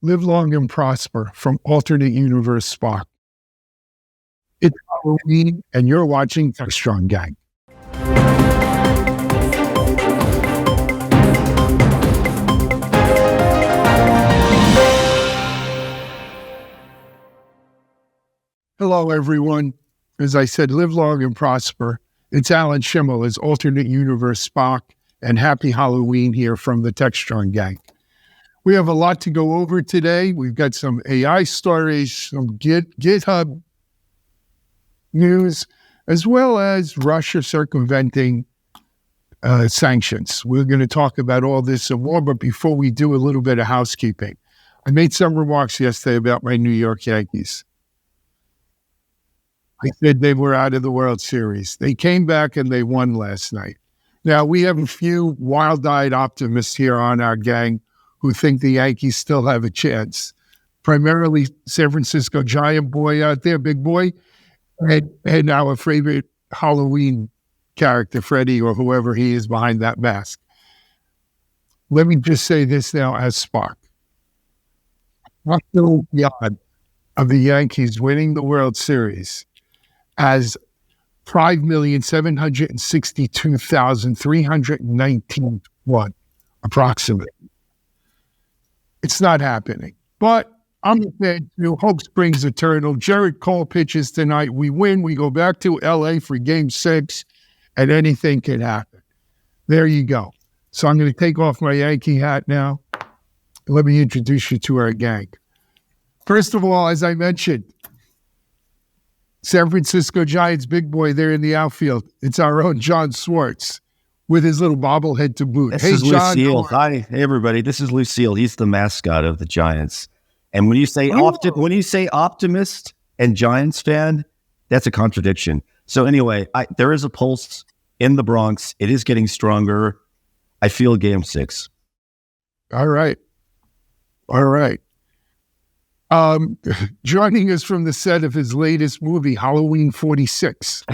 Live long and prosper from alternate universe Spock. It's Halloween, and you're watching Techstrong, gang. Hello, everyone. As I said, live long and prosper. It's Alan Schimmel as alternate universe Spock, and happy Halloween here from the Techstrong gang. We have a lot to go over today. We've got some AI stories, some GitHub news, as well as Russia circumventing sanctions. We're going to talk about all this and more, but before we do, a little bit of housekeeping. I made some remarks yesterday about my New York Yankees. I said they were out of the World Series. They came back and they won last night. Now, we have a few wild-eyed optimists here on our gang who think the Yankees still have a chance. Primarily San Francisco Giant boy out there, big boy, and our favorite Halloween character, Freddy, or whoever he is behind that mask. Let me just say this now as Spock. Possible God of the Yankees winning the World Series as 5,762,319 approximately. It's not happening. But I'm saying, hope springs eternal. Jared Cole pitches tonight. We win. We go back to LA for game 6, and anything can happen. There you go. So I'm going to take off my Yankee hat now. Let me introduce you to our gang. First of all, as I mentioned, San Francisco Giants big boy there in the outfield. It's our own John Swartz with his little bobblehead to boot. This is John, Lucille. Hi, hey everybody. This is Lucille. He's the mascot of the Giants. And when you say optimist and Giants fan, that's a contradiction. So anyway, there is a pulse in the Bronx. It is getting stronger. I feel game 6. All right. Joining us from the set of his latest movie, Halloween 46.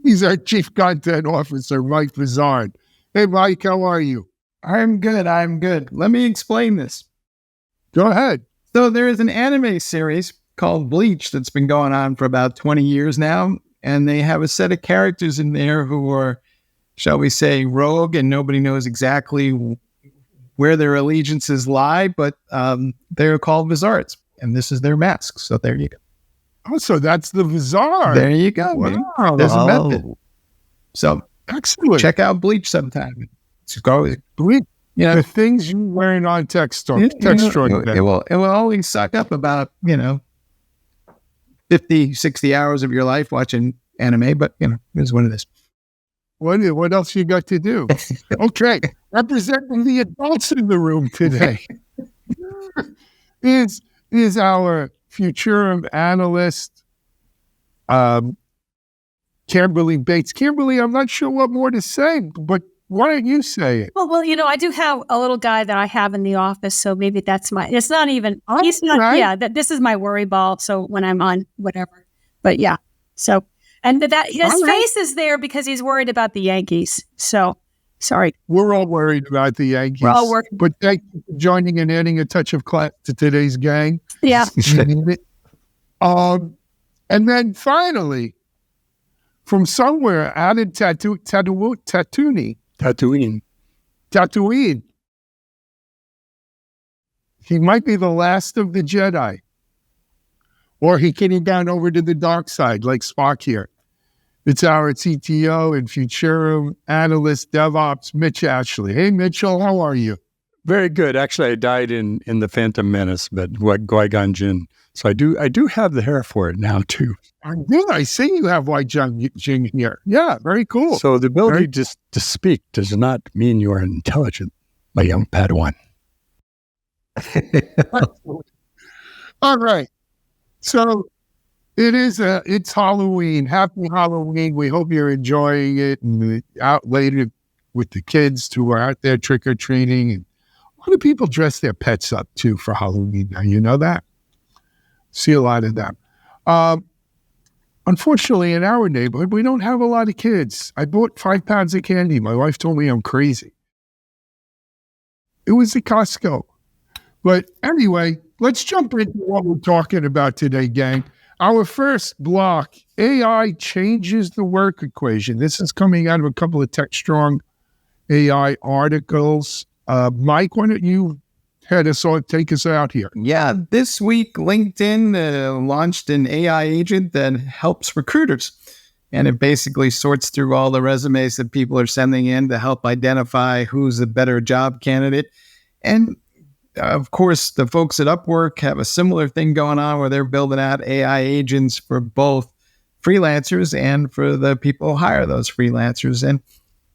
He's our Chief Content Officer, Mike Vizard. Hey, Mike, how are you? I'm good. Let me explain this. Go ahead. So there is an anime series called Bleach that's been going on for about 20 years now, and they have a set of characters in there who are, shall we say, rogue, and nobody knows exactly where their allegiances lie, but they're called Vizards, and this is their mask. So there you go. Oh, so that's the Vizard. There you go. Wow. There's a method. So excellent. Check out Bleach sometime. It's always Bleach. The things you learn on Techstrong. It will always suck up about 50, 60 hours of your life watching anime, but it's what it is. What else you got to do? Okay, representing the adults in the room today is our Futurum analyst, Camberley Bates. Camberley, I'm not sure what more to say, but why don't you say it? Well, I do have a little guy that I have in the office, so maybe that's it's not even, he's not, right. Yeah, this is my worry ball, so when I'm on whatever, but yeah, so. And that his face is there because he's worried about the Yankees. So, sorry. We're all worried about the Yankees. We're all working. But thank you for joining and adding a touch of class to today's gang. Yeah. And then finally, from somewhere, added Tatooine. He might be the last of the Jedi. Or he came down over to the dark side, like Spock here. It's our CTO and Futurum analyst, DevOps, Mitch Ashley. Hey, Mitchell, how are you? Very good. Actually, I died in The Phantom Menace, but Qui-Gon Jinn. So I do have the hair for it now, too. I see you have Qui-Gon Jinn here. Yeah, very cool. So the ability to speak does not mean you are intelligent, my young Padawan. All right. So it's Halloween. Happy Halloween. We hope you're enjoying it and out later with the kids who are out there trick-or-treating. And a lot of people dress their pets up too for Halloween now. You know that? See a lot of them. Unfortunately, in our neighborhood, we don't have a lot of kids. I bought 5 pounds of candy. My wife told me I'm crazy. It was at Costco. But anyway, let's jump into what we're talking about today, gang. Our first block, AI changes the work equation. This is coming out of a couple of Techstrong AI articles. Mike, why don't you take us out here? Yeah, this week, LinkedIn launched an AI agent that helps recruiters. And it basically sorts through all the resumes that people are sending in to help identify who's a better job candidate. And of course, the folks at Upwork have a similar thing going on where they're building out AI agents for both freelancers and for the people who hire those freelancers. And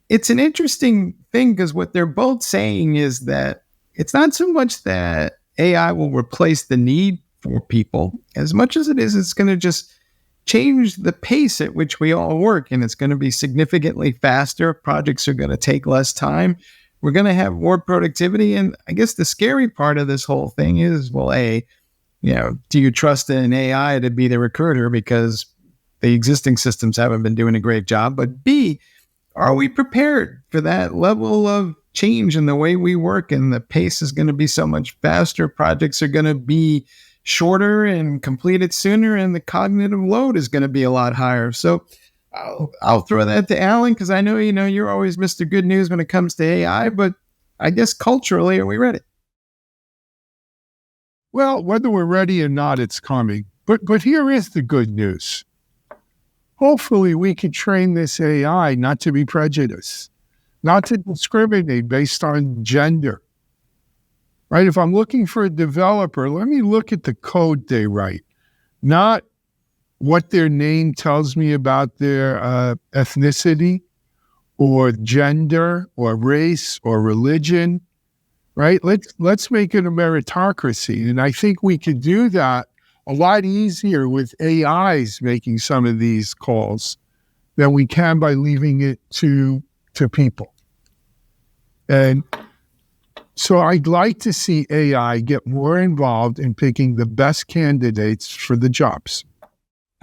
it's an interesting thing because what they're both saying is that it's not so much that AI will replace the need for people as much as it is it's going to just change the pace at which we all work. And it's going to be significantly faster. Projects are going to take less time. We're going to have more productivity. And I guess the scary part of this whole thing is, well, A, do you trust an AI to be the recruiter because the existing systems haven't been doing a great job? But B, are we prepared for that level of change in the way we work? And the pace is going to be so much faster. Projects are going to be shorter and completed sooner, and the cognitive load is going to be a lot higher. So I'll throw that to Alan because I know you're always Mr. Good News when it comes to AI, but I guess culturally, are we ready? Well, whether we're ready or not, it's coming. But here is the good news. Hopefully, we can train this AI not to be prejudiced, not to discriminate based on gender. Right? If I'm looking for a developer, let me look at the code they write, not what their name tells me about their ethnicity or gender or race or religion, right? Let's make it a meritocracy. And I think we could do that a lot easier with AIs making some of these calls than we can by leaving it to people. And so I'd like to see AI get more involved in picking the best candidates for the jobs.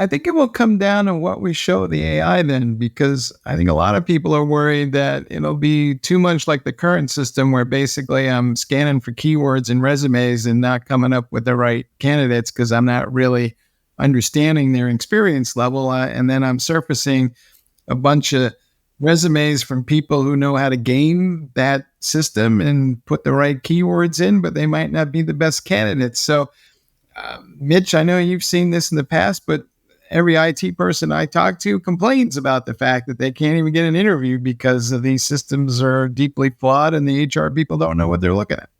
I think it will come down to what we show the AI then, because I think a lot of people are worried that it'll be too much like the current system where basically I'm scanning for keywords and resumes and not coming up with the right candidates because I'm not really understanding their experience level. And then I'm surfacing a bunch of resumes from people who know how to game that system and put the right keywords in, but they might not be the best candidates. So, Mitch, I know you've seen this in the past, but every IT person I talk to complains about the fact that they can't even get an interview because of these systems are deeply flawed and the HR people don't know what they're looking at.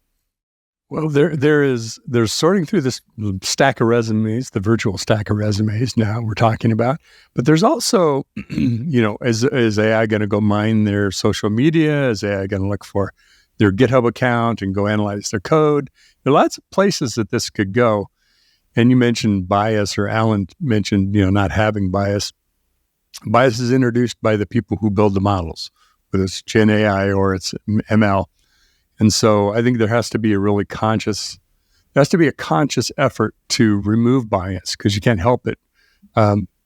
Well, there's sorting through this stack of resumes, the virtual stack of resumes now we're talking about, but there's also, is AI going to go mine their social media? Is AI going to look for their GitHub account and go analyze their code? There are lots of places that this could go. And you mentioned bias, or Alan mentioned, not having bias. Bias is introduced by the people who build the models, whether it's Gen AI or it's ML. And so I think there has to be a conscious effort to remove bias because you can't help it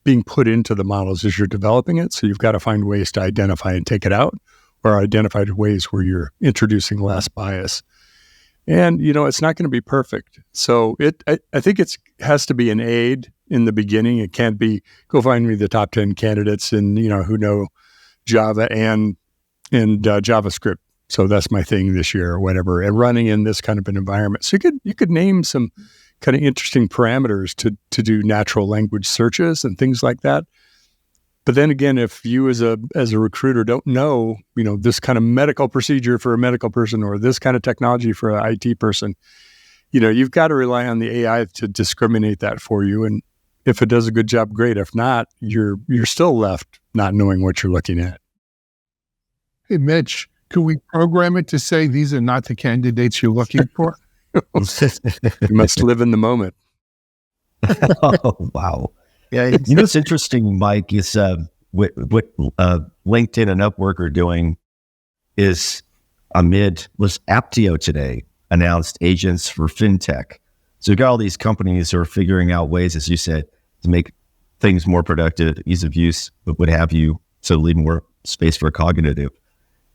being put into the models as you're developing it. So you've got to find ways to identify and take it out, or identify ways where you're introducing less bias. And, it's not going to be perfect. So I think it has to be an aid in the beginning. It can't be, go find me the top 10 candidates and, who know Java and JavaScript. So that's my thing this year or whatever, and running in this kind of an environment. So you could name some kind of interesting parameters to do natural language searches and things like that. But then again, if you as a recruiter don't know, this kind of medical procedure for a medical person or this kind of technology for an IT person, you've got to rely on the AI to discriminate that for you. And if it does a good job, great. If not, you're still left not knowing what you're looking at. Hey, Mitch, could we program it to say these are not the candidates you're looking for? You must live in the moment. Oh, wow. Yeah, what's interesting, Mike, is what LinkedIn and Upwork are doing is was Aptio today announced agents for fintech. So we've got all these companies who are figuring out ways, as you said, to make things more productive, ease of use, but what have you, so leave more space for cognitive.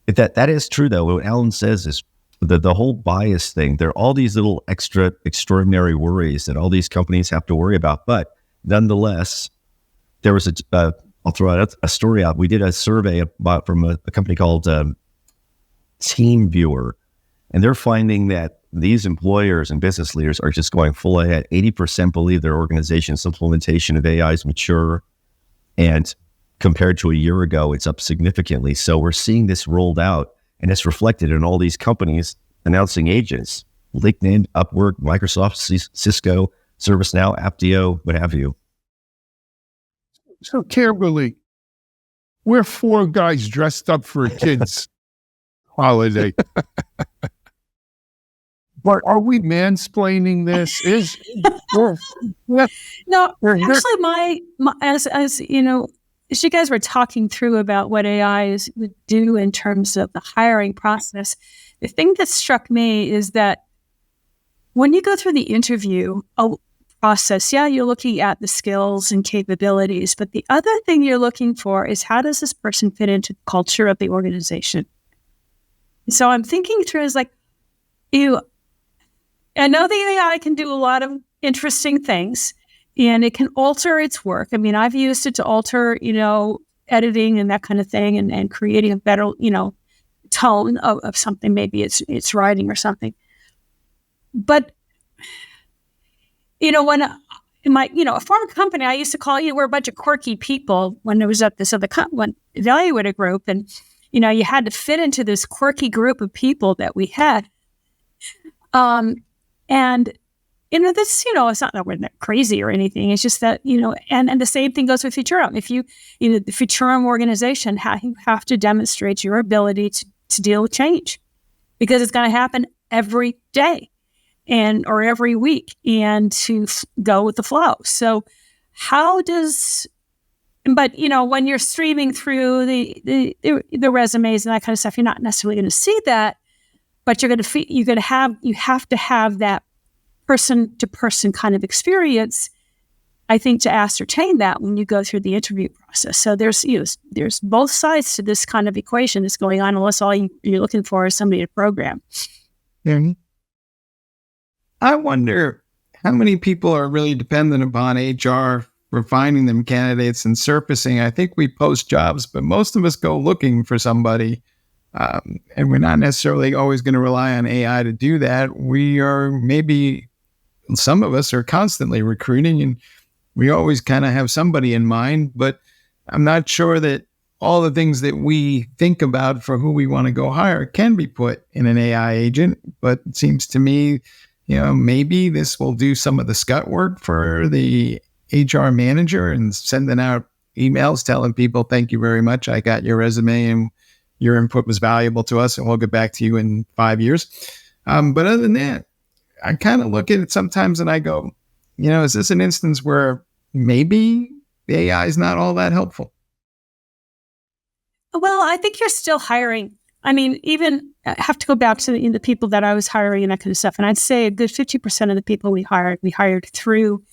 If that is true, though, what Alan says is the whole bias thing. There are all these little extraordinary worries that all these companies have to worry about. But nonetheless, there was I'll throw out a story out. We did a survey from a company called Team Viewer, and they're finding that these employers and business leaders are just going full ahead. 80% believe their organization's implementation of AI is mature, and compared to a year ago, it's up significantly. So we're seeing this rolled out, and it's reflected in all these companies announcing agents: LinkedIn, Upwork, Microsoft, Cisco, ServiceNow, Apptio, what have you. So, Camberley, we're 4 guys dressed up for a kid's holiday. But are we mansplaining this? No, actually, my as you know, as you guys were talking through about what AI would do in terms of the hiring process, the thing that struck me is that when you go through the interview process, you're looking at the skills and capabilities, but the other thing you're looking for is how does this person fit into the culture of the organization? So I'm thinking through is like, I know the AI can do a lot of interesting things, and it can alter its work. I mean, I've used it to alter, editing and that kind of thing, and creating a better, tone of something. Maybe it's writing or something. But, when in my, a former company, I used to call we're a bunch of quirky people when there was at this other evaluator group, and you had to fit into this quirky group of people that we had. And, this, it's not that we're that crazy or anything. It's just that, and the same thing goes with Futurum. If the Futurum organization, you have to demonstrate your ability to deal with change, because it's going to happen every day or every week, and to go with the flow. So but when you're streaming through the resumes and that kind of stuff, you're not necessarily going to see that. But you have to have that person-to-person kind of experience, I think, to ascertain that when you go through the interview process. So there's both sides to this kind of equation that's going on, unless all you're looking for is somebody to program. Mm-hmm. I wonder how many people are really dependent upon HR for finding them candidates and surfacing. I think we post jobs, but most of us go looking for somebody. And we're not necessarily always going to rely on AI to do that. Some of us are constantly recruiting, and we always kind of have somebody in mind, but I'm not sure that all the things that we think about for who we want to go hire can be put in an AI agent. But it seems to me, maybe this will do some of the scut work for the HR manager and sending out emails telling people, thank you very much, I got your resume and your input was valuable to us, and we'll get back to you in 5 years. But other than that, I kind of look at it sometimes and I go, is this an instance where maybe the AI is not all that helpful? Well, I think you're still hiring. I mean, even I have to go back to the people that I was hiring and that kind of stuff. And I'd say a good 50% of the people we hired through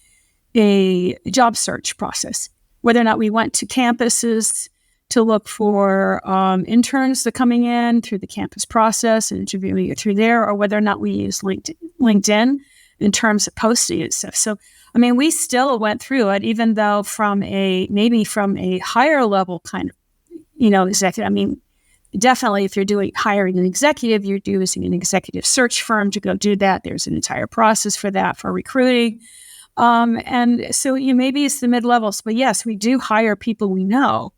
a job search process, whether or not we went to campuses to look for interns that are coming in through the campus process and interviewing you through there, or whether or not we use LinkedIn in terms of posting and stuff. So, I mean, we still went through it, even though from a higher level kind of, executive. I mean, definitely if you're hiring an executive, you're using an executive search firm to go do that. There's an entire process for that, for recruiting. And so maybe it's the mid-levels, but yes, we do hire people we know.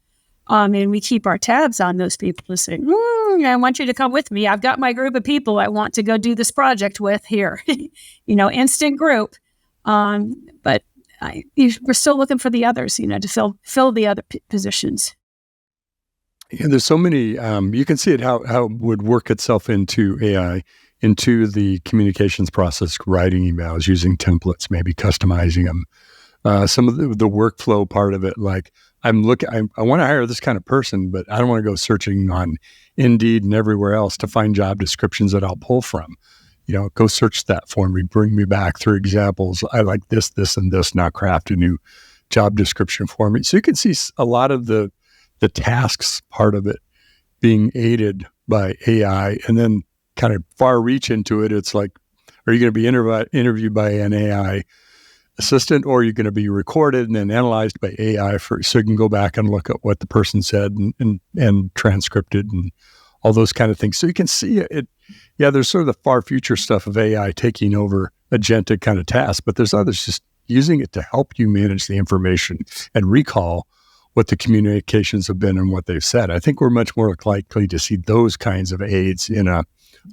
And we keep our tabs on those people to say, I want you to come with me. I've got my group of people I want to go do this project with here, instant group. But we're still looking for the others, to fill the other positions. Yeah, there's so many, you can see it, how it would work itself into AI, into the communications process, writing emails, using templates, maybe customizing them. Some of the workflow part of it, like I want to hire this kind of person, but I don't want to go searching on Indeed and everywhere else to find job descriptions that I'll pull from. Go search that for me, bring me back through examples. I like this, this, and this. Now craft a new job description for me. So you can see a lot of the tasks part of it being aided by AI. And then kind of far reach into it, it's like, are you going to be interviewed by an AI assistant, or are you going to be recorded and then analyzed by AI so you can go back and look at what the person said and transcripted and all those kind of things. So you can see it. Yeah, there's sort of the far future stuff of AI taking over agentic kind of tasks, but there's others just using it to help you manage the information and recall what the communications have been and what they've said. I think we're much more likely to see those kinds of aids in a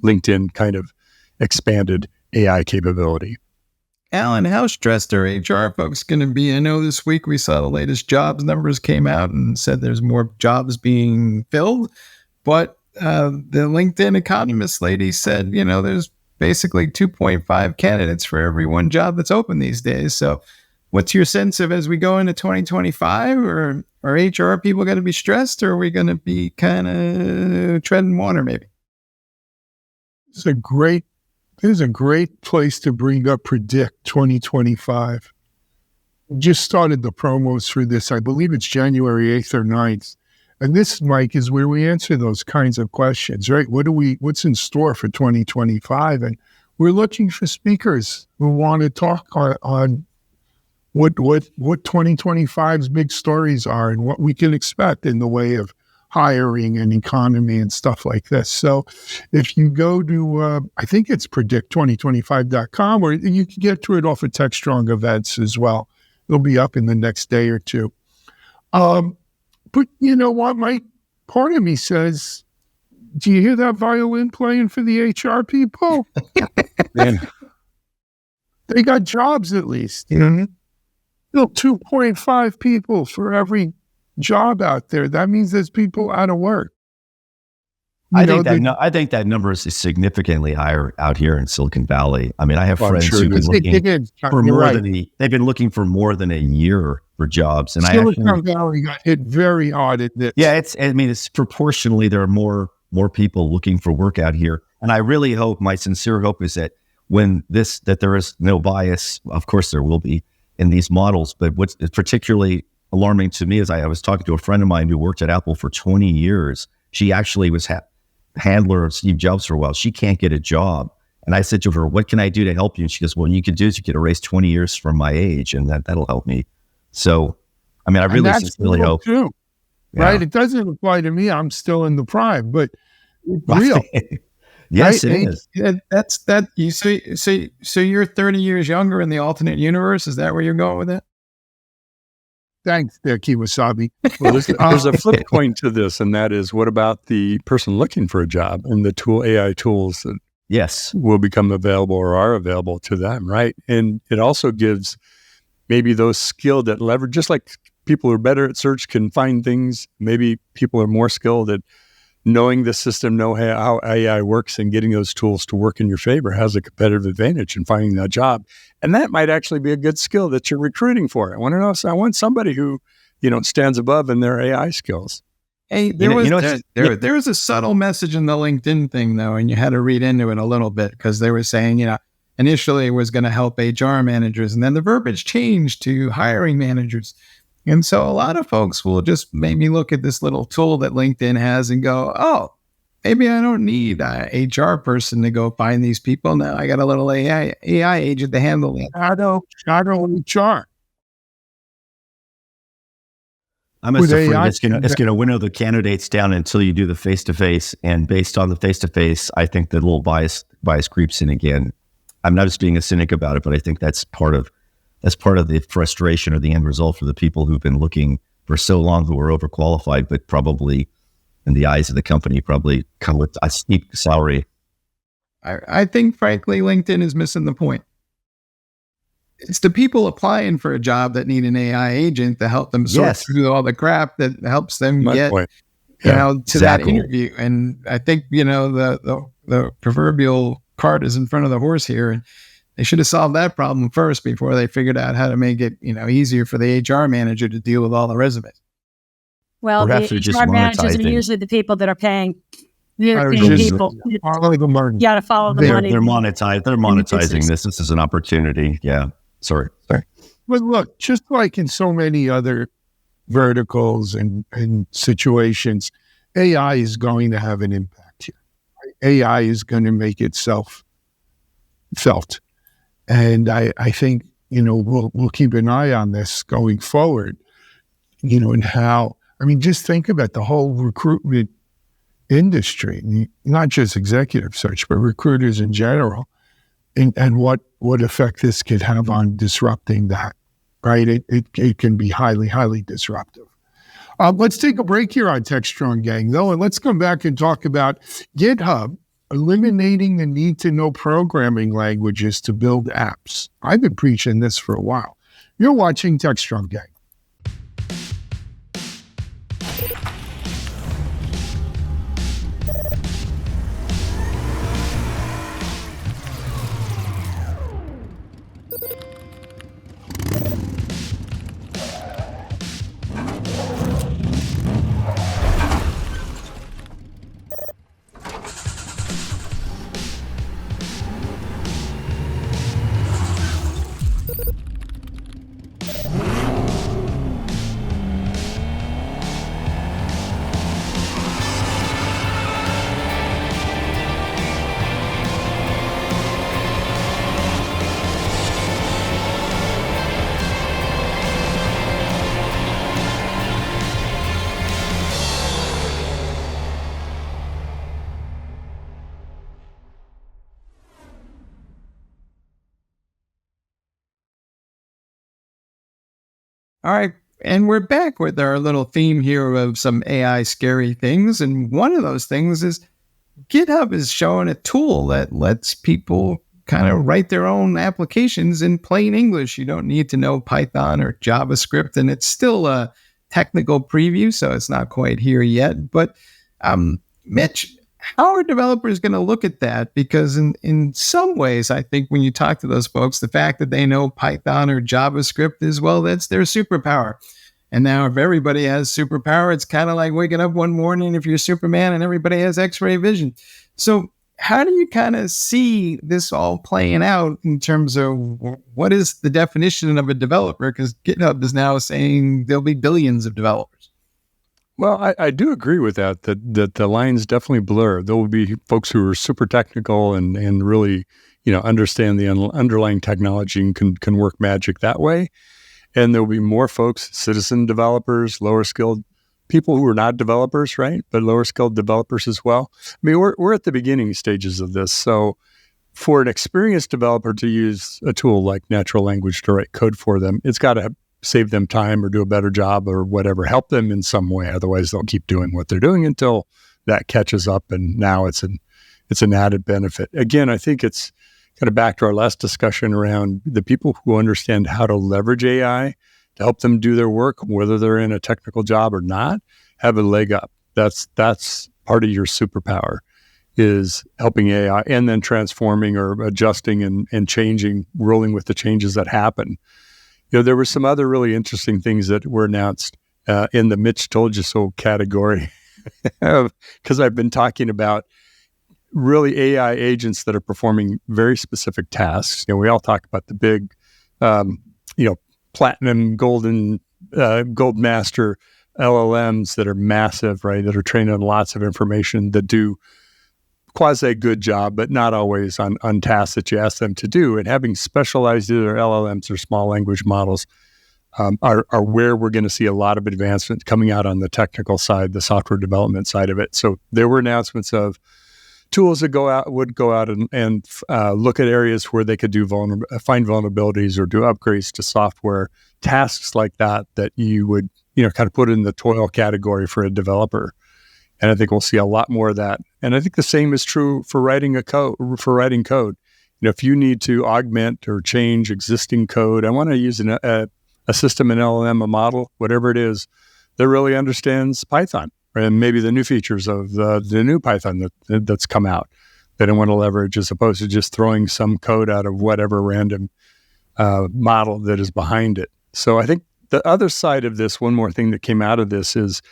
LinkedIn kind of expanded AI capability. Alan, how stressed are HR folks going to be? I know this week we saw the latest jobs numbers came out and said there's more jobs being filled, but the LinkedIn economist lady said, there's basically 2.5 candidates for every one job that's open these days. So what's your sense of as we go into 2025, or are HR people going to be stressed, or are we going to be kind of treading water maybe? There's a great place to bring up Predict 2025. We just started the promos for this. I believe it's January 8th or 9th. And this, Mike, is where we answer those kinds of questions, right? What's in store for 2025? And we're looking for speakers who want to talk on what 2025's big stories are and what we can expect in the way of hiring and economy and stuff like this. So if you go to, I think it's predict2025.com, or you can get to it off of Techstrong events as well. It'll be up in the next day or two. But you know what, Mike? Part of me says, do you hear that violin playing for the HR people? Man. They got jobs at least. Mm-hmm. Still 2.5 people for every job out there. That means there's people out of work. I think that number is significantly higher out here in Silicon Valley. I mean, I have friends who've been looking for they've been looking for more than a year for jobs. And Silicon Valley got hit very hard at this. Yeah, it's proportionally there are more people looking for work out here. And I really hope, my sincere hope is that that there is no bias. Of course there will be in these models, but what's particularly alarming to me is I was talking to a friend of mine who worked at Apple for 20 years. She actually was handler of Steve Jobs for a while. She can't get a job. And I said to her, what can I do to help you? And she goes, well, what you could do is you could erase 20 years from my age, and that'll help me. So, I mean, I really sincerely hope. Too, right? It doesn't apply to me. I'm still in the prime, but it's real. Yes, right? It is. That's that. You so you're 30 years younger in the alternate universe. Is that where you're going with that? Thanks there, Kiwasabi. Well, there's a flip coin to this, and that is, what about the person looking for a job and the AI tools that will become available or are available to them, right? And it also gives maybe those skilled at leverage, just like people who are better at search can find things, maybe people are more skilled at knowing the system, know how AI works, and getting those tools to work in your favor has a competitive advantage in finding that job. And that might actually be a good skill that you're recruiting for. I want somebody who, stands above in their AI skills. Hey, there was a subtle message in the LinkedIn thing though, and you had to read into it a little bit, because they were saying, initially it was going to help HR managers, and then the verbiage changed to hiring managers. And so a lot of folks will just maybe look at this little tool that LinkedIn has and go, oh, maybe I don't need an HR person to go find these people. Now I got a little AI agent to handle it. Shadow HR. I'm just afraid it's going to winnow the candidates down until you do the face-to-face. And based on the face-to-face, I think the little bias creeps in again. I'm not just being a cynic about it, but I think that's part of the frustration or the end result for the people who've been looking for so long, who are overqualified, but probably in the eyes of the company, probably come with a steep salary. I think, frankly, LinkedIn is missing the point. It's the people applying for a job that need an AI agent to help them sort through all the crap that helps them get to that interview. And I think, the proverbial cart is in front of the horse here. And they should have solved that problem first before they figured out how to make it, easier for the HR manager to deal with all the resumes. Well, the HR managers are usually the people that are paying. They're paying people. Follow the money. Yeah, to follow the money. They're monetizing this. This is an opportunity. Yeah. Sorry. But look, just like in so many other verticals and situations, AI is going to have an impact here. AI is going to make itself felt. And I think, we'll keep an eye on this going forward, and how, just think about the whole recruitment industry, not just executive search, but recruiters in general, and what effect this could have on disrupting that, right? It can be highly, highly disruptive. Let's take a break here on Techstrong, gang, though, and let's come back and talk about GitHub eliminating the need to know programming languages to build apps. I've been preaching this for a while. You're watching Techstrong, gang. All right. And we're back with our little theme here of some AI scary things. And one of those things is GitHub is showing a tool that lets people kind of write their own applications in plain English. You don't need to know Python or JavaScript. And it's still a technical preview, so it's not quite here yet. But Mitch, how are developers going to look at that? Because in some ways, I think when you talk to those folks, the fact that they know Python or JavaScript is, well, that's their superpower. And now if everybody has superpower, it's kind of like waking up one morning if you're Superman and everybody has X-ray vision. So how do you kind of see this all playing out in terms of what is the definition of a developer? Because GitHub is now saying there'll be billions of developers. Well, I do agree with that the lines definitely blur. There will be folks who are super technical and really, understand the underlying technology and can work magic that way. And there will be more folks, citizen developers, lower skilled people who are not developers, right? But lower skilled developers as well. We're at the beginning stages of this. So for an experienced developer to use a tool like natural language to write code for them, it's got to save them time or do a better job or whatever, help them in some way. Otherwise, they'll keep doing what they're doing until that catches up, and now it's an added benefit. Again, I think it's kind of back to our last discussion around the people who understand how to leverage AI to help them do their work, whether they're in a technical job or not, have a leg up. That's part of your superpower, is helping AI and then transforming or adjusting and changing, rolling with the changes that happen. There were some other really interesting things that were announced in the Mitch told you so category, because I've been talking about really AI agents that are performing very specific tasks. We all talk about the big, platinum, gold master LLMs that are massive, right? That are trained on lots of information that do quasi good job, but not always on tasks that you ask them to do. And having specialized either LLMs or small language models are where we're going to see a lot of advancement coming out on the technical side, the software development side of it. So there were announcements of tools that would go out and look at areas where they could do find vulnerabilities or do upgrades to software, tasks like that you would kind of put in the toil category for a developer. And I think we'll see a lot more of that. And I think the same is true for writing code. If you need to augment or change existing code, I want to use a system, an LLM, a model, whatever it is, that really understands Python, right? And maybe the new features of the new Python that's come out that I want to leverage, as opposed to just throwing some code out of whatever random model that is behind it. So I think the other side of this, one more thing that came out of this is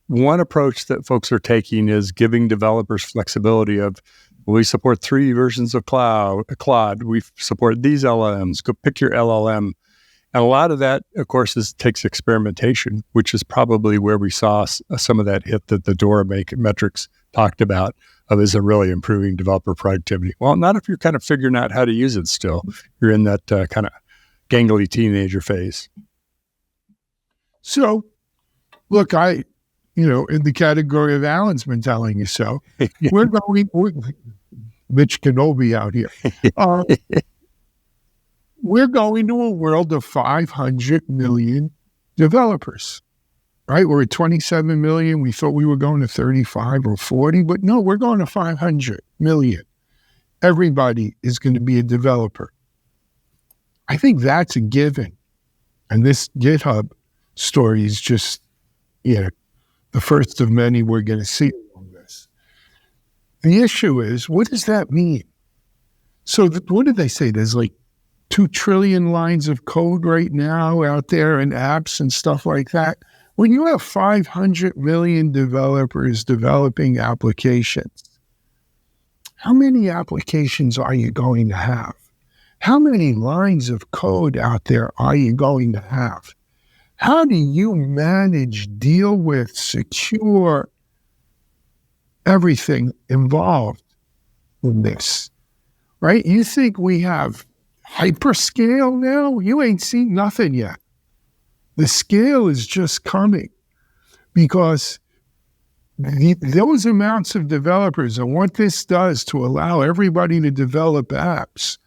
one approach that folks are taking is giving developers flexibility of, we support 3 versions of Claude. We support these LLMs. Go pick your LLM. And a lot of that, of course, takes experimentation, which is probably where we saw some of that hit the door metrics talked about as a really improving developer productivity. Well, not if you're kind of figuring out how to use it still. You're in that kind of gangly teenager phase. So, look, in the category of Alan's been telling you so. We're Mitch Kenobi out here. We're going to a world of 500 million developers, right? We're at 27 million. We thought we were going to 35 or 40, but no, we're going to 500 million. Everybody is going to be a developer. I think that's a given. And this GitHub story is just, the first of many we're going to see on this. The issue is, what does that mean? So what did they say? There's like 2 trillion lines of code right now out there in apps and stuff like that. When you have 500 million developers developing applications, how many applications are you going to have? How many lines of code out there are you going to have? How do you manage, deal with, secure everything involved in this? Right? You think we have hyperscale now? You ain't seen nothing yet. The scale is just coming because those amounts of developers and what this does to allow everybody to develop apps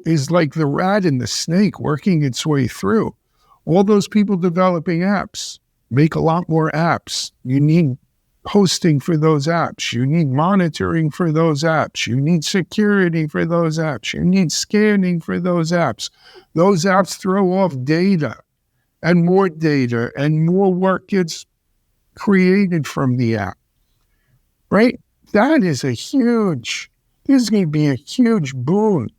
is like the rat and the snake working its way through. All those people developing apps make a lot more apps. You need hosting for those apps. You need monitoring for those apps. You need security for those apps. You need scanning for those apps. Those apps throw off data, and more work gets created from the app, right? That is this is going to be a huge boon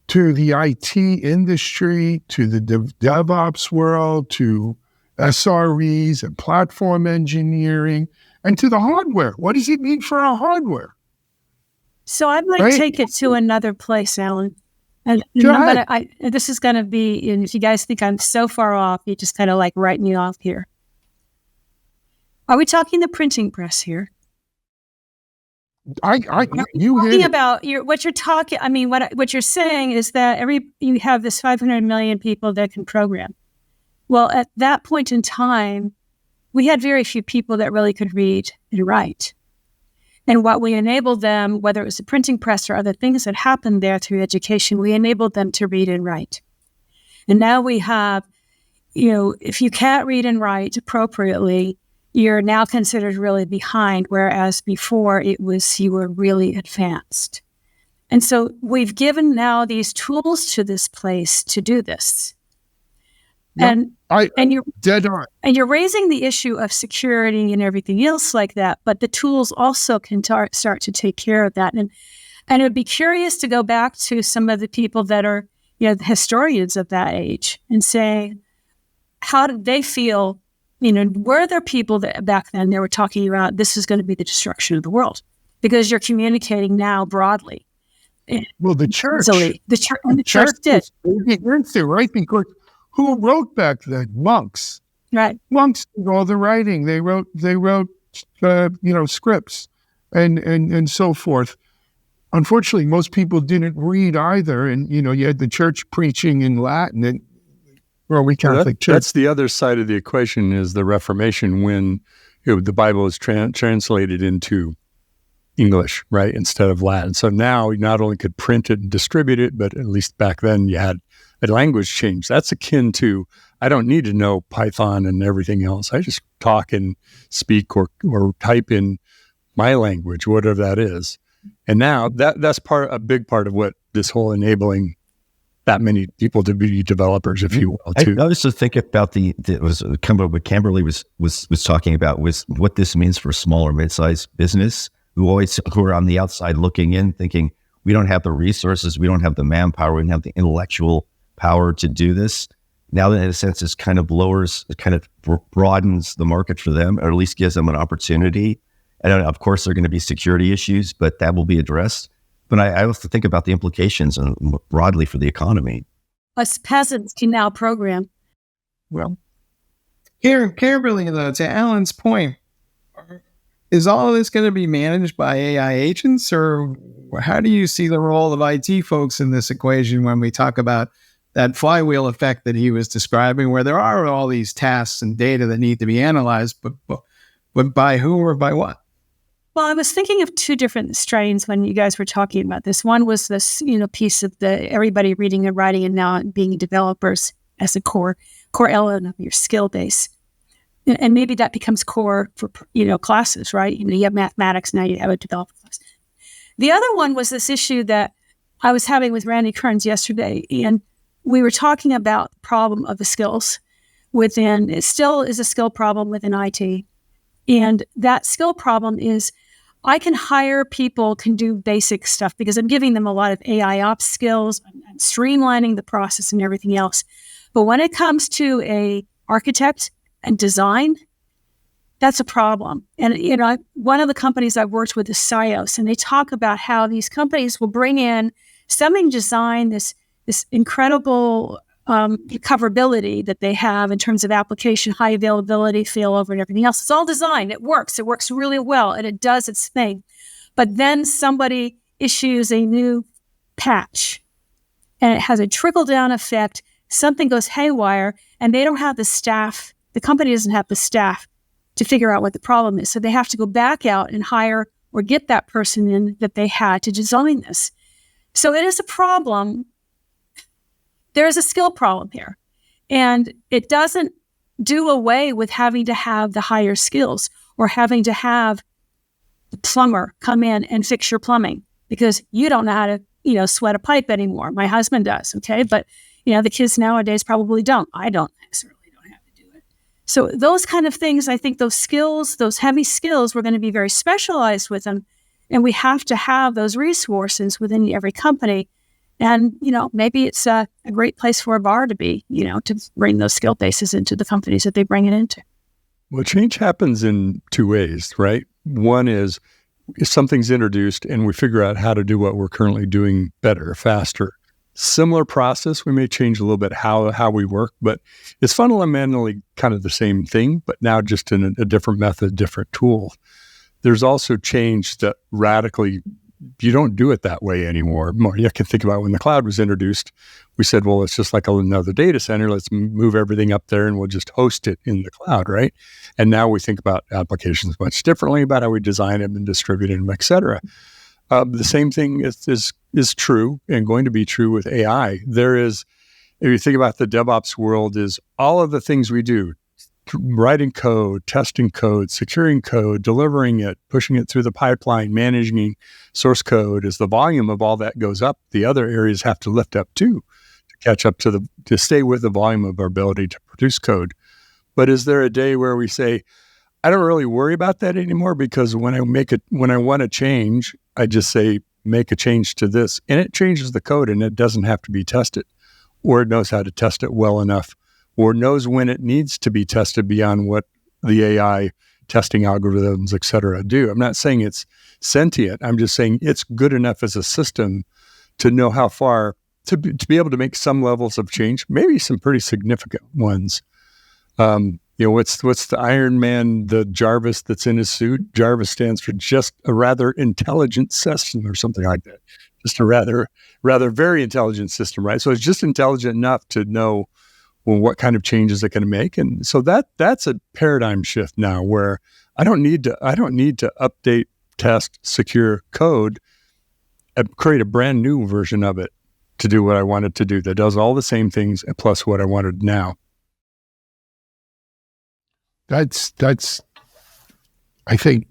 to the IT industry, to the DevOps world, to SREs and platform engineering, and to the hardware. What does it mean for our hardware? So I'd like to take it to another place, Alan. And this is going to be, and if you guys think I'm so far off, you just kind of like write me off here. Are we talking the printing press here? You hit about what you're talking. I mean, what you're saying is that you have this 500 million people that can program. Well, at that point in time, we had very few people that really could read and write. And what we enabled them, whether it was the printing press or other things that happened there through education, we enabled them to read and write. And now we have, if you can't read and write appropriately, you're now considered really behind, whereas before it was you were really advanced. And so we've given now these tools to this place to do this. Yep. And you're dead on. And you're raising the issue of security and everything else like that, but the tools also can start to take care of that. And it'd be curious to go back to some of the people that are, the historians of that age and say, how did they feel? Were there people that back then they were talking about this is going to be the destruction of the world because you're communicating now broadly. Well, the church, the church did, right? Because who wrote back then? Monks, right? Monks did all the writing. They wrote, scripts and so forth. Unfortunately, most people didn't read either, and you had the church preaching in Latin and. Roman Catholic Church. That's the other side of the equation is the Reformation when the Bible was translated into English, right, instead of Latin. So now you not only could print it and distribute it, but at least back then you had a language change. That's akin to, I don't need to know Python and everything else. I just talk and speak or type in my language, whatever that is. And now that's a big part of what this whole enabling that many people to be developers, if you will. Too. I also think about what Camberley was talking about was what this means for small or mid-sized business who are on the outside looking in, thinking we don't have the resources, we don't have the manpower, we don't have the intellectual power to do this. Now that in a sense it kind of broadens the market for them, or at least gives them an opportunity. And of course there are going to be security issues, but that will be addressed. But I also think about the implications broadly for the economy. Us peasants can now program. Well, here in Camberley, though, to Alan's point, Is all of this going to be managed by AI agents, or how do you see the role of IT folks in this equation when we talk about that flywheel effect that he was describing, where there are all these tasks and data that need to be analyzed, but by who or by what? Well, I was thinking of two different strains when you guys were talking about this. One was this, piece of the everybody reading and writing and now being developers as a core element of your skill base. And maybe that becomes core for, classes, right? You have mathematics, now you have a developer class. The other one was this issue that I was having with Randy Kearns yesterday, and we were talking about the problem of the skills within, it still is a skill problem within IT. And that skill problem is I can hire people, can do basic stuff because I'm giving them a lot of AI ops skills, I'm streamlining the process and everything else. But when it comes to a architect and design, that's a problem. And, one of the companies I've worked with is Sios, and they talk about how these companies will bring in something design, this incredible coverability that they have in terms of application, high availability, failover, and everything else. It's all designed. It works really well, and it does its thing. But then somebody issues a new patch, and it has a trickle-down effect. Something goes haywire, and they don't have the staff. The company doesn't have the staff to figure out what the problem is. So they have to go back out and hire or get that person in that they had to design this. So it is a problem. There is a skill problem here. And it doesn't do away with having to have the higher skills or having to have the plumber come in and fix your plumbing because you don't know how to, sweat a pipe anymore. My husband does, okay? But, the kids nowadays probably don't. I don't necessarily don't have to do it. So those kind of things, I think those skills, those heavy skills, we're going to be very specialized with them. And we have to have those resources within every company. And, maybe it's a great place for a bar to be, to bring those skill bases into the companies that they bring it into. Well, change happens in two ways, right? One is if something's introduced and we figure out how to do what we're currently doing better, faster. Similar process, we may change a little bit how we work, but it's fundamentally kind of the same thing, but now just in a different method, different tool. There's also change that radically, you don't do it that way anymore. You can think about when the cloud was introduced, we said, well, it's just like another data center. Let's move everything up there and we'll just host it in the cloud, right? And now we think about applications much differently, about how we design them and distribute them, et cetera. The same thing is true and going to be true with AI. There is, if you think about the DevOps world, is all of the things we do, writing code, testing code, securing code, delivering it, pushing it through the pipeline, managing source code. As the volume of all that goes up, the other areas have to lift up too, to catch up to stay with the volume of our ability to produce code. But is there a day where we say, I don't really worry about that anymore because when I want to change, I just say, make a change to this, and it changes the code and it doesn't have to be tested, or it knows how to test it well enough, or knows when it needs to be tested beyond what the AI testing algorithms, et cetera, do. I'm not saying it's sentient. I'm just saying it's good enough as a system to know how far to be able to make some levels of change, maybe some pretty significant ones. What's the Iron Man, the Jarvis that's in his suit? Jarvis stands for just a rather intelligent system or something like that. Just a rather very intelligent system, right? So it's just intelligent enough to know, well, what kind of changes it can make. And so that's a paradigm shift now where I don't need to update, test, secure code, and create a brand new version of it to do what I wanted to do that does all the same things plus what I wanted now. That's I think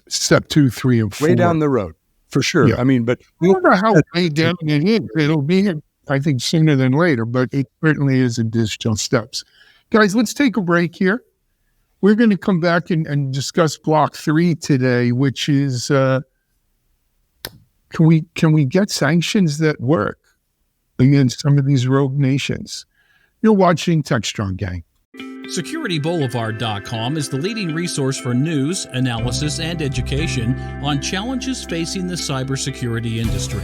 step 2, 3, and 4. Way down the road, for sure. Yeah. I mean, but I don't know how way down it is. It'll be, I think, sooner than later, but it certainly is additional steps. Guys, let's take a break here. We're going to come back and discuss block 3 today, which is can we get sanctions that work against some of these rogue nations? You're watching Techstrong, gang. SecurityBoulevard.com is the leading resource for news, analysis, and education on challenges facing the cybersecurity industry.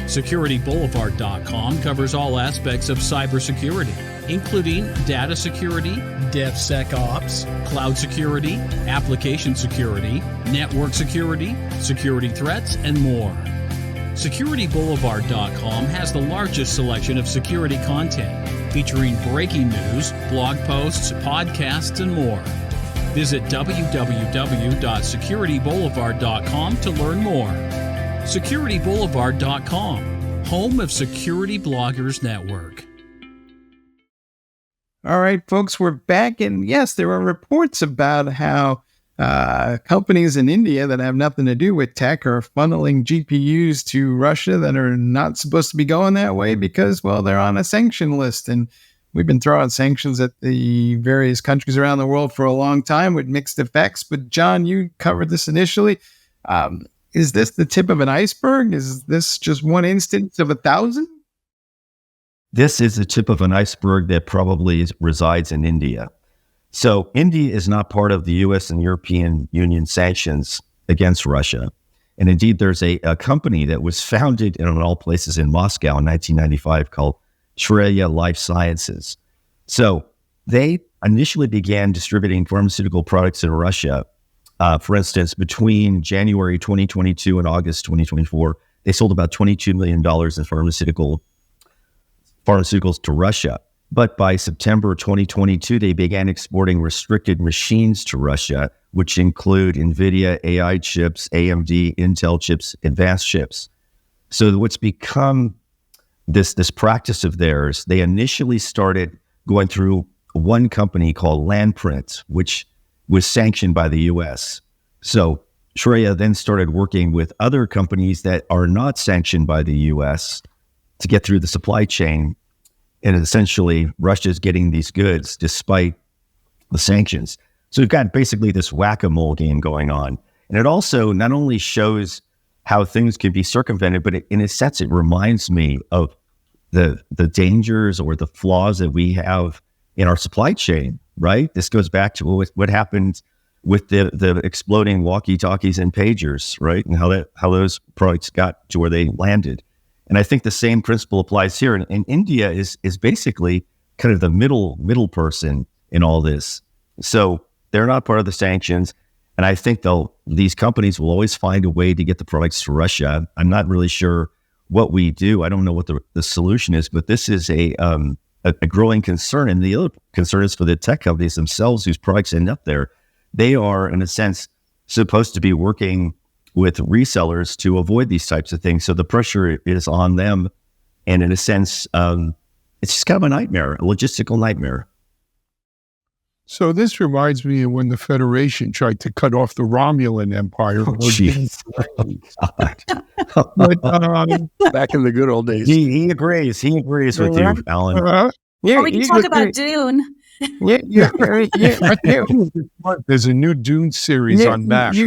SecurityBoulevard.com covers all aspects of cybersecurity, including data security, DevSecOps, cloud security, application security, network security, security threats, and more. SecurityBoulevard.com has the largest selection of security content, featuring breaking news, blog posts, podcasts, and more. Visit www.securityboulevard.com to learn more. SecurityBoulevard.com, home of Security Bloggers Network. All right, folks, we're back. And yes, there are reports about how companies in India that have nothing to do with tech are funneling GPUs to Russia that are not supposed to be going that way because, well, they're on a sanction list. And we've been throwing sanctions at the various countries around the world for a long time with mixed effects. But John, you covered this initially. Is this the tip of an iceberg? Is this just one instance of 1,000? This is the tip of an iceberg that probably resides in India. So India is not part of the U.S. and European Union sanctions against Russia. And indeed, there's a company that was founded in all places in Moscow in 1995 called Shreya Life Sciences. So they initially began distributing pharmaceutical products in Russia. For instance, between January 2022 and August 2024, they sold about $22 million in pharmaceuticals to Russia. But by September 2022, they began exporting restricted machines to Russia, which include NVIDIA, AI chips, AMD, Intel chips, advanced chips. So what's become this practice of theirs, they initially started going through one company called Landprint, which was sanctioned by the U.S. So Shreya then started working with other companies that are not sanctioned by the U.S. to get through the supply chain. And essentially, Russia's getting these goods despite the sanctions. So we've got basically this whack-a-mole game going on. And it also not only shows how things can be circumvented, but in a sense, it reminds me of the dangers or the flaws that we have in our supply chain, right? This goes back to what happened with the exploding walkie-talkies and pagers, right? And how those products got to where they landed. And I think the same principle applies here. And India is basically kind of the middle person in all this. So they're not part of the sanctions. And I think these companies will always find a way to get the products to Russia. I'm not really sure what we do. I don't know what the solution is, but this is a growing concern. And the other concern is for the tech companies themselves whose products end up there. They are, in a sense, supposed to be working with resellers to avoid these types of things. So the pressure is on them. And in a sense, it's just kind of a nightmare, a logistical nightmare. So this reminds me of when the Federation tried to cut off the Romulan Empire. Oh, jeez. Back in the good old days. He agrees. He agrees with you, Alan. Or we can talk about Dune. Yeah. There's a new Dune series on MASH.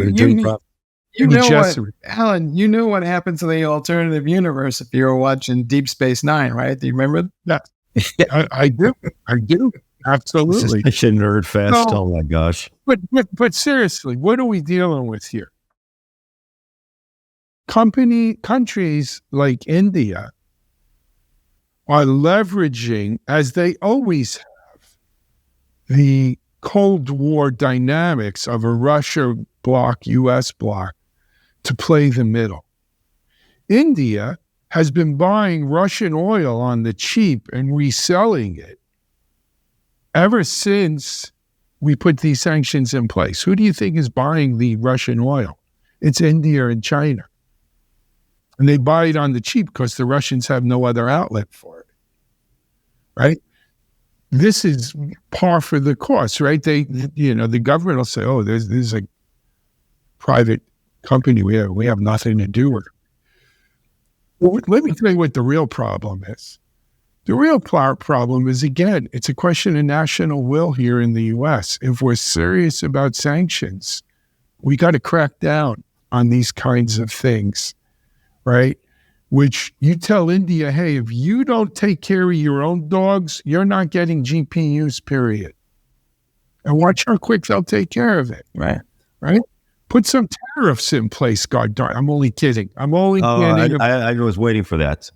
You know what, Alan, you know what happened to the alternative universe if you were watching Deep Space Nine, right? Do you remember that? I do. Absolutely. I should nerd fest. No, oh my gosh. But seriously, what are we dealing with here? Countries like India are leveraging, as they always have, the Cold War dynamics of a Russia bloc, US bloc, to play the middle. India has been buying Russian oil on the cheap and reselling it ever since we put these sanctions in place. Who do you think is buying the Russian oil? It's India and China. And they buy it on the cheap because the Russians have no other outlet for it, right? This is par for the course, right? The government will say, oh, there's a private company. We have nothing to do with it. Well, let me tell you what the real problem is. The real problem is, again, it's a question of national will here in the U.S. If we're serious about sanctions, we got to crack down on these kinds of things, right? Which you tell India, hey, if you don't take care of your own dogs, you're not getting GPUs, period. And watch how quick they'll take care of it, right? Put some tariffs in place, God darn. I'm only kidding. I was waiting for that.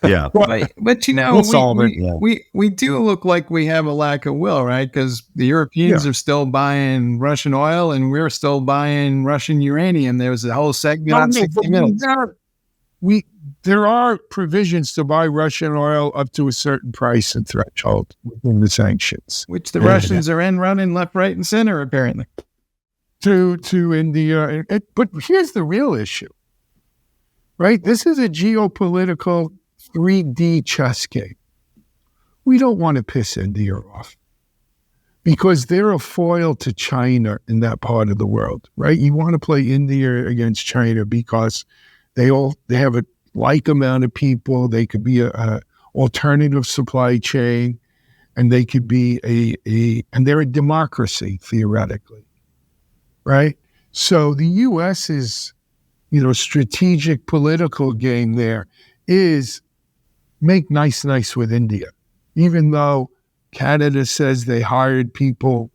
Yeah. But We'll solve it. we do look like we have a lack of will, right? Because the Europeans are still buying Russian oil and we're still buying Russian uranium. There was a whole segment on 60 Minutes. There are provisions to buy Russian oil up to a certain price and threshold within the sanctions, Which the Russians are running left, right, and center, apparently. to India. But here's the real issue, right? This is a geopolitical 3D chess game. We don't want to piss India off because they're a foil to China in that part of the world, right? You want to play India against China because they have a like amount of people. They could be a alternative supply chain, and they could be and they're a democracy theoretically, right? So the U.S. is, strategic political game there is make nice with India, even though Canada says they hired people,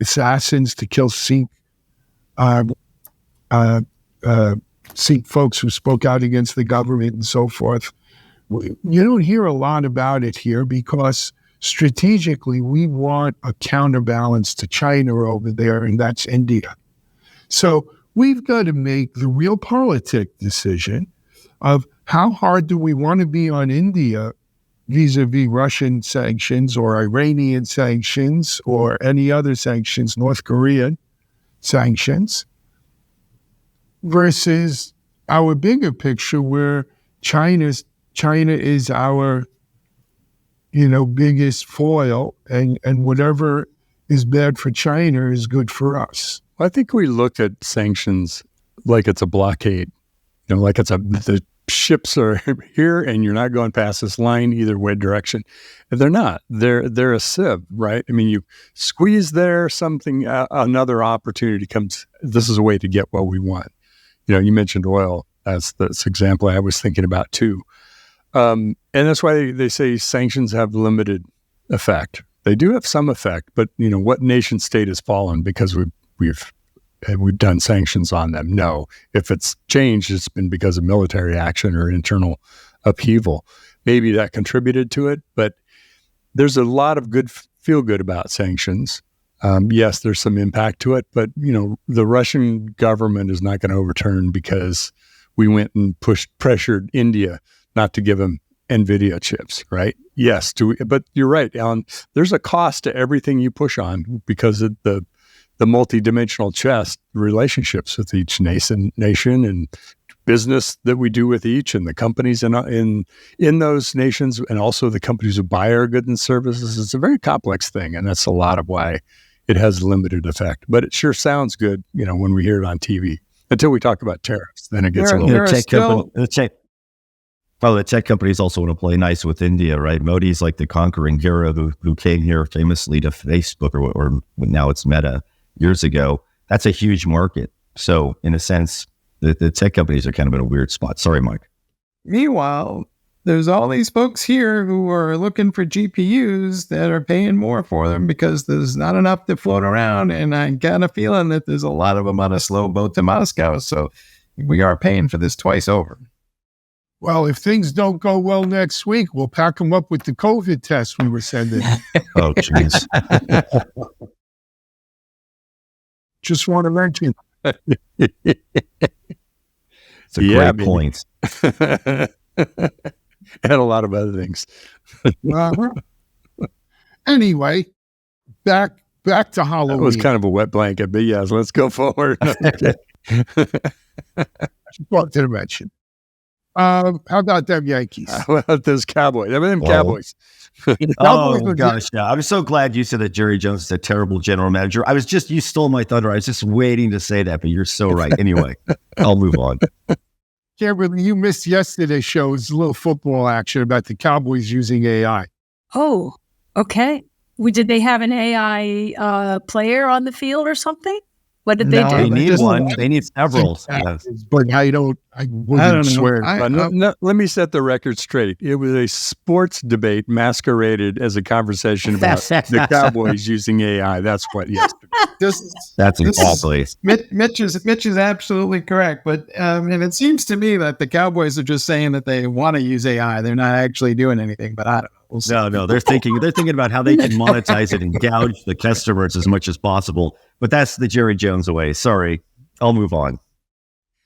assassins to kill Sikh folks who spoke out against the government and so forth. You don't hear a lot about it here because strategically we want a counterbalance to China over there, and that's India. So we've got to make the real politic decision of how hard do we want to be on India vis-a-vis Russian sanctions or Iranian sanctions or any other sanctions, North Korean sanctions, versus our bigger picture where China is our, biggest foil, and whatever is bad for China is good for us. I think we look at sanctions like it's a blockade, like the ships are here and you're not going past this line either way direction. And they're not. They're a sieve, right? I mean, you squeeze there, another opportunity comes. This is a way to get what we want. You mentioned oil as this example I was thinking about too. And that's why they say sanctions have limited effect. They do have some effect, but what nation state has fallen because we've done sanctions on them? No. If it's changed, it's been because of military action or internal upheaval. Maybe that contributed to it, but there's a lot of feel good about sanctions. Yes, there's some impact to it, but the Russian government is not going to overturn because we went and pressured India not to give them NVIDIA chips, right? Yes, but you're right, Alan. There's a cost to everything you push on because of the multidimensional chess relationships with each nation and business that we do with each, and the companies in those nations, and also the companies who buy our goods and services. It's a very complex thing, and that's a lot of why it has limited effect. But it sure sounds good, when we hear it on TV. Until we talk about tariffs, then it gets a little. The tech companies also want to play nice with India, right? Modi's like the conquering hero who came here famously to Facebook or now it's Meta years ago. That's a huge market. So in a sense, the tech companies are kind of in a weird spot. Sorry, Mike. Meanwhile, there's all these folks here who are looking for GPUs that are paying more for them because there's not enough to float around. And I got a feeling that there's a lot of them on a slow boat to Moscow. So we are paying for this twice over. Well, if things don't go well next week, we'll pack them up with the COVID test we were sending. Oh, jeez. Just want to mention. It's a great point. And a lot of other things. Anyway, back to Halloween. That was kind of a wet blanket, but yes, let's go forward. Just wanted to mention. How about them Yankees? How about those Cowboys? How about them Cowboys? Oh, gosh. Yeah. I'm so glad you said that Jerry Jones is a terrible general manager. You stole my thunder. I was just waiting to say that, but you're so right. Anyway, I'll move on. Camberley, you missed yesterday's show. It was a little football action about the Cowboys using AI. Oh, okay. Did they have an AI player on the field or something? What did they No, do? They need just- one. They need several. Yes. But I wouldn't know. swear. Let me set the record straight. It was a sports debate masqueraded as a conversation about the Cowboys using AI. That's what yesterday. That's exactly. Mitch is absolutely correct, but and it seems to me that the Cowboys are just saying that they want to use AI. They're not actually doing anything. But I don't know. We'll see. No, they're thinking about how they can monetize it and gouge the customers as much as possible. But that's the Jerry Jones way. Sorry, I'll move on.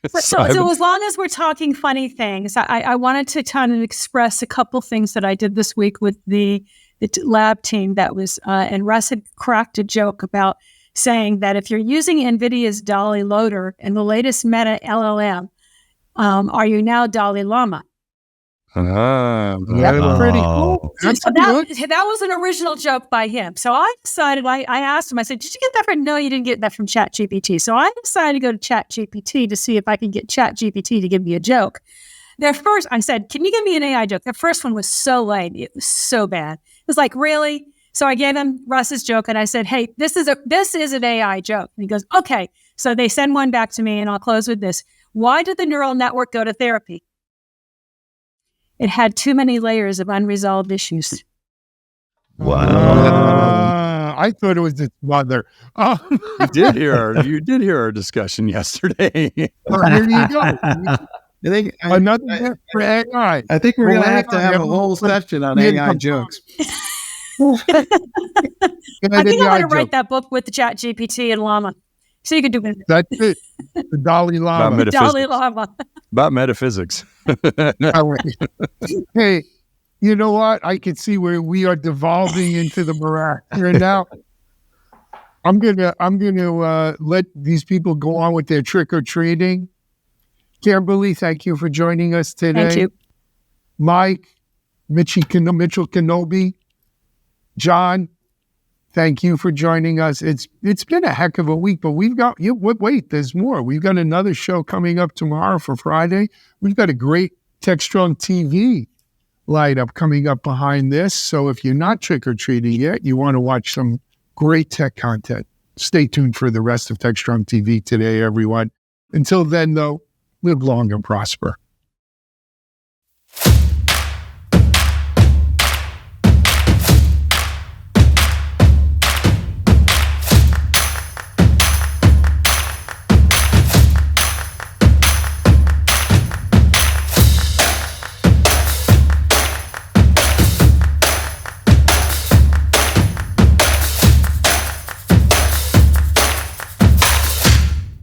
So as long as we're talking funny things, I wanted to kind of express a couple things that I did this week with the lab team that was, and Russ had cracked a joke about saying that if you're using NVIDIA's Dolly Loader and the latest Meta LLM, are you now Dalai Lama? That's pretty cool. That's So good. that was an original joke by him. So I decided, I asked him, I said, did you get that from? No, you didn't get that from ChatGPT. So I decided to go to ChatGPT to see if I could get ChatGPT to give me a joke. Their first, I said, can you give me an AI joke? Their first one was so lame. It was so bad. It was like, really? So I gave him Russ's joke and I said, hey, this is an AI joke. And he goes, okay. So they send one back to me and I'll close with this. Why did the neural network go to therapy? It had too many layers of unresolved issues. Wow. I thought it was its mother. You did hear our discussion yesterday. Well, here you go. I think Another tip for AI. I think we're Well, going to have to have a whole session on AI jokes. I think I'm going to write that book with the ChatGPT and Llama. So you can do it. That's it. The Dalai Lama. Dalai Lama. About metaphysics. Hey, you know what? I can see where we are devolving into the morass here now. I'm gonna let these people go on with their trick or treating. Camberley, thank you for joining us today. Thank you. Mike, Mitchell Kenobi, John, thank you for joining us. It's been a heck of a week, but we've got you. Wait, there's more. We've got another show coming up tomorrow for Friday. We've got a great Techstrong TV lineup coming up behind this. So if you're not trick or treating yet, you want to watch some great tech content. Stay tuned for the rest of Techstrong TV today, everyone. Until then, though, live long and prosper.